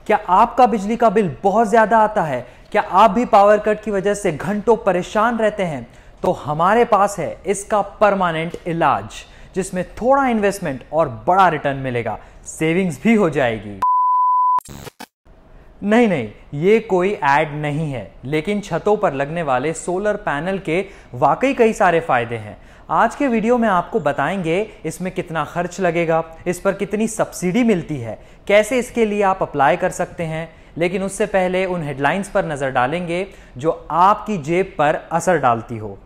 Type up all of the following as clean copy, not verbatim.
क्या आपका बिजली का बिल बहुत ज्यादा आता है? क्या आप भी पावर कट की वजह से घंटों परेशान रहते हैं? तो हमारे पास है इसका परमानेंट इलाज, जिसमें थोड़ा इन्वेस्टमेंट और बड़ा रिटर्न मिलेगा, सेविंग्स भी हो जाएगी। नहीं, ये कोई ऐड नहीं है, लेकिन छतों पर लगने वाले सोलर पैनल के वाकई कई सारे फायदे हैं। आज के वीडियो में आपको बताएंगे इसमें कितना खर्च लगेगा, इस पर कितनी सब्सिडी मिलती है, कैसे इसके लिए आप अप्लाई कर सकते हैं। लेकिन उससे पहले उन हेडलाइंस पर नजर डालेंगे जो आपकी जेब पर असर डालती हो।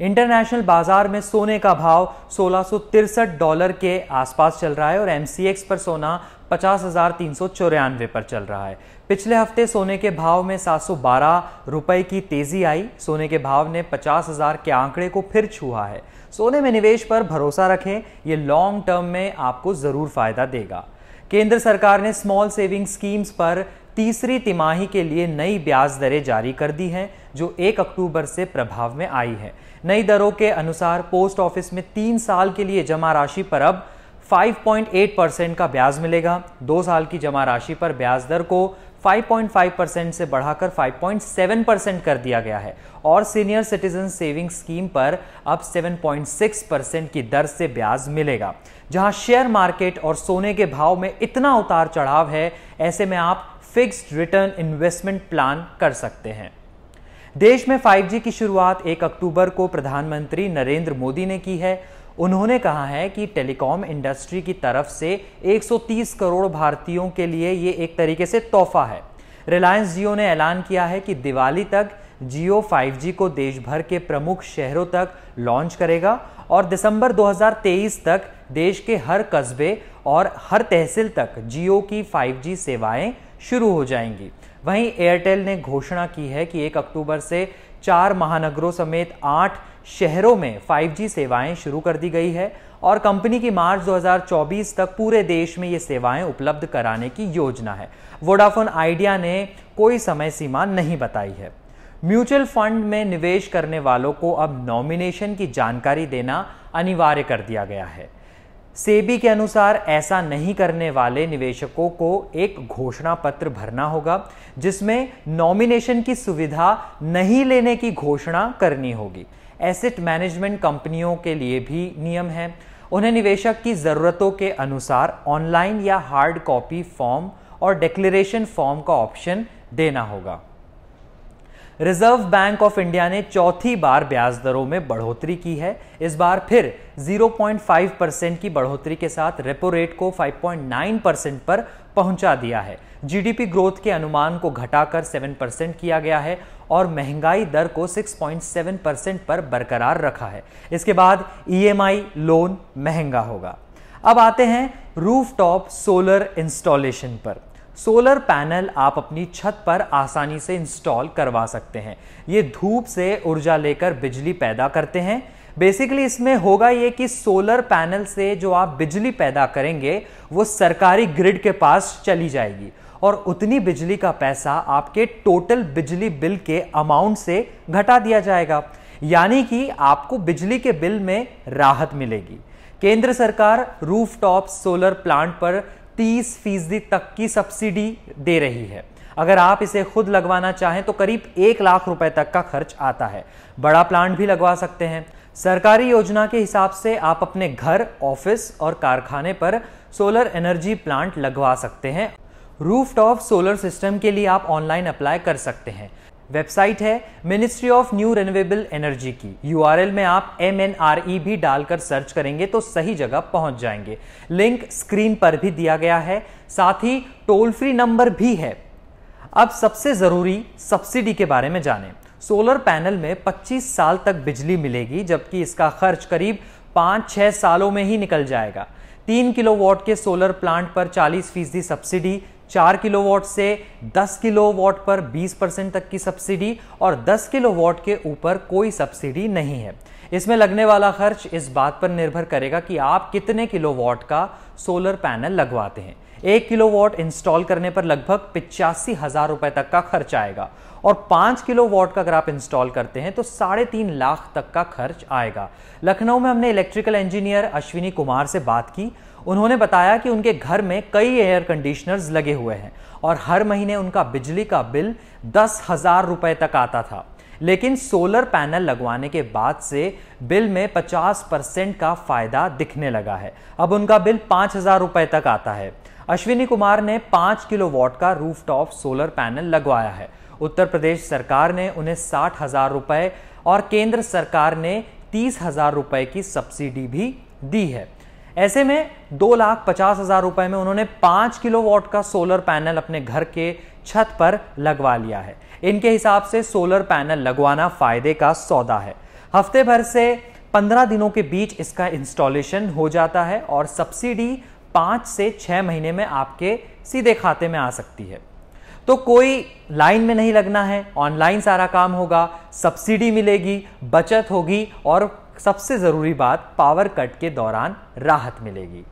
इंटरनेशनल बाजार में सोने का भाव $1663 के आसपास चल रहा है और MCX पर सोना 50,394 पर चल रहा है। पिछले हफ्ते सोने के भाव में 712 रुपए की तेजी आई। सोने के भाव ने 50,000 के आंकड़े को फिर छुआ है। सोने में निवेश पर भरोसा रखें, ये लॉन्ग टर्म में आपको जरूर फायदा देगा। केंद्र सरकार ने स्मॉल सेविंग स्कीम्स पर तीसरी तिमाही के लिए नई ब्याज दरें जारी कर दी हैं, जो 1 अक्टूबर से प्रभाव में आई है। नई दरों के अनुसार पोस्ट ऑफिस में 3 साल के लिए जमा राशि पर अब 5.8% का ब्याज मिलेगा। 2 साल की जमा राशि पर ब्याज दर को 5.5% से बढ़ाकर 5.7% कर दिया गया है और सीनियर सिटीजन सेविंग स्कीम पर अब 7.6% की दर से ब्याज मिलेगा। जहां शेयर मार्केट और सोने के भाव में इतना उतार चढ़ाव है, ऐसे में आप फिक्स्ड रिटर्न इन्वेस्टमेंट प्लान कर सकते हैं। देश में 5G की शुरुआत 1 अक्टूबर को प्रधानमंत्री नरेंद्र मोदी ने की है। उन्होंने कहा है कि टेलीकॉम इंडस्ट्री की तरफ से 130 करोड़ भारतीयों के लिए ये एक तरीके से तोहफा है। रिलायंस जियो ने ऐलान किया है कि दिवाली तक जियो 5G को देश भर के प्रमुख शहरों तक लॉन्च करेगा और दिसंबर 2023 तक देश के हर कस्बे और हर तहसील तक जियो की 5G सेवाएं शुरू हो जाएंगी। वहीं एयरटेल ने घोषणा की है कि 1 अक्टूबर से 4 महानगरों समेत 8 शहरों में 5G सेवाएं शुरू कर दी गई है और कंपनी की मार्च 2024 तक पूरे देश में ये सेवाएं उपलब्ध कराने की योजना है। वोडाफोन आइडिया ने कोई समय सीमा नहीं बताई है। म्यूचुअल फंड में निवेश करने वालों को अब नॉमिनेशन की जानकारी देना अनिवार्य कर दिया गया है। सेबी के अनुसार ऐसा नहीं करने वाले निवेशकों को एक घोषणा पत्र भरना होगा, जिसमें नॉमिनेशन की सुविधा नहीं लेने की घोषणा करनी होगी। एसेट मैनेजमेंट कंपनियों के लिए भी नियम है। उन्हें निवेशक की जरूरतों के अनुसार ऑनलाइन या हार्ड कॉपी फॉर्म और डिक्लेरेशन फॉर्म का ऑप्शन देना होगा। रिजर्व बैंक ऑफ इंडिया ने चौथी बार ब्याज दरों में बढ़ोतरी की है। इस बार फिर 0.5% की बढ़ोतरी के साथ रेपो रेट को 5.9% पर पहुंचा दिया है। जीडीपी ग्रोथ के अनुमान को घटाकर 7% किया गया है और महंगाई दर को 6.7% पर बरकरार रखा है। इसके बाद EMI लोन महंगा होगा। अब आते हैं रूफटॉप सोलर इंस्टॉलेशन पर। सोलर पैनल आप अपनी छत पर आसानी से इंस्टॉल करवा सकते हैं। ये धूप से ऊर्जा लेकर बिजली पैदा करते हैं। बेसिकली इसमें होगा ये कि सोलर पैनल से जो आप बिजली पैदा करेंगे वो सरकारी ग्रिड के पास चली जाएगी और उतनी बिजली का पैसा आपके टोटल बिजली बिल के अमाउंट से घटा दिया जाएगा, यानी कि आपको बिजली के बिल में राहत मिलेगी। केंद्र सरकार रूफटॉप सोलर प्लांट पर 30% तक की सब्सिडी दे रही है। अगर आप इसे खुद लगवाना चाहें तो करीब 1 लाख रुपए तक का खर्च आता है। बड़ा प्लांट भी लगवा सकते हैं। सरकारी योजना के हिसाब से आप अपने घर, ऑफिस और कारखाने पर सोलर एनर्जी प्लांट लगवा सकते हैं। रूफटॉप सोलर सिस्टम के लिए आप ऑनलाइन अप्लाई कर सकते हैं। वेबसाइट है ministry of new renewable energy की। URL में आप MNRE भी डालकर सर्च करेंगे तो सही जगह पहुंच जाएंगे। लिंक स्क्रीन पर भी दिया गया है, साथ ही टोल फ्री नंबर भी है। अब सबसे जरूरी सब्सिडी के बारे में जानें। सोलर पैनल में 25 साल तक बिजली मिलेगी, जबकि इसका खर्च करीब 5-6 सालों में ही निकल जाएगा। 3 किलोवाट के सोलर प्लांट पर 40% सब्सिडी, 4 किलोवाट से 10 किलोवाट पर 20% तक की सब्सिडी और 10 किलोवाट के ऊपर कोई सब्सिडी नहीं है। इसमें लगने वाला खर्च इस बात पर निर्भर करेगा कि आप कितने किलोवाट का सोलर पैनल लगवाते हैं। 1 किलोवाट इंस्टॉल करने पर लगभग 85,000 रुपए तक का खर्च आएगा और 5 किलोवाट का अगर आप इंस्टॉल करते हैं तो 3.5 लाख तक का खर्च आएगा। लखनऊ में हमने इलेक्ट्रिकल इंजीनियर अश्विनी कुमार से बात की। उन्होंने बताया कि उनके घर में कई एयर कंडीशनर्स लगे हुए हैं और हर महीने उनका बिजली का बिल 10,000 रुपए तक आता था, लेकिन सोलर पैनल लगवाने के बाद से बिल में 50% का फायदा दिखने लगा है। अब उनका बिल 5,000 रुपए तक आता है। अश्विनी कुमार ने 5 किलोवाट का रूफटॉप सोलर पैनल लगवाया है। उत्तर प्रदेश सरकार ने उन्हें 60,000 रुपए और केंद्र सरकार ने 30,000 रुपए की सब्सिडी भी दी है। ऐसे में 2,50,000 रुपए में उन्होंने 5 किलोवाट का सोलर पैनल अपने घर के छत पर लगवा लिया है। इनके हिसाब से सोलर पैनल लगवाना फायदे का सौदा है। हफ्ते भर से 15 दिनों के बीच इसका इंस्टॉलेशन हो जाता है और सब्सिडी 5 से 6 महीने में आपके सीधे खाते में आ सकती है। तो कोई लाइन में नहीं लगना है, ऑनलाइन सारा काम होगा, सब्सिडी मिलेगी, बचत होगी और सबसे जरूरी बात, पावर कट के दौरान राहत मिलेगी।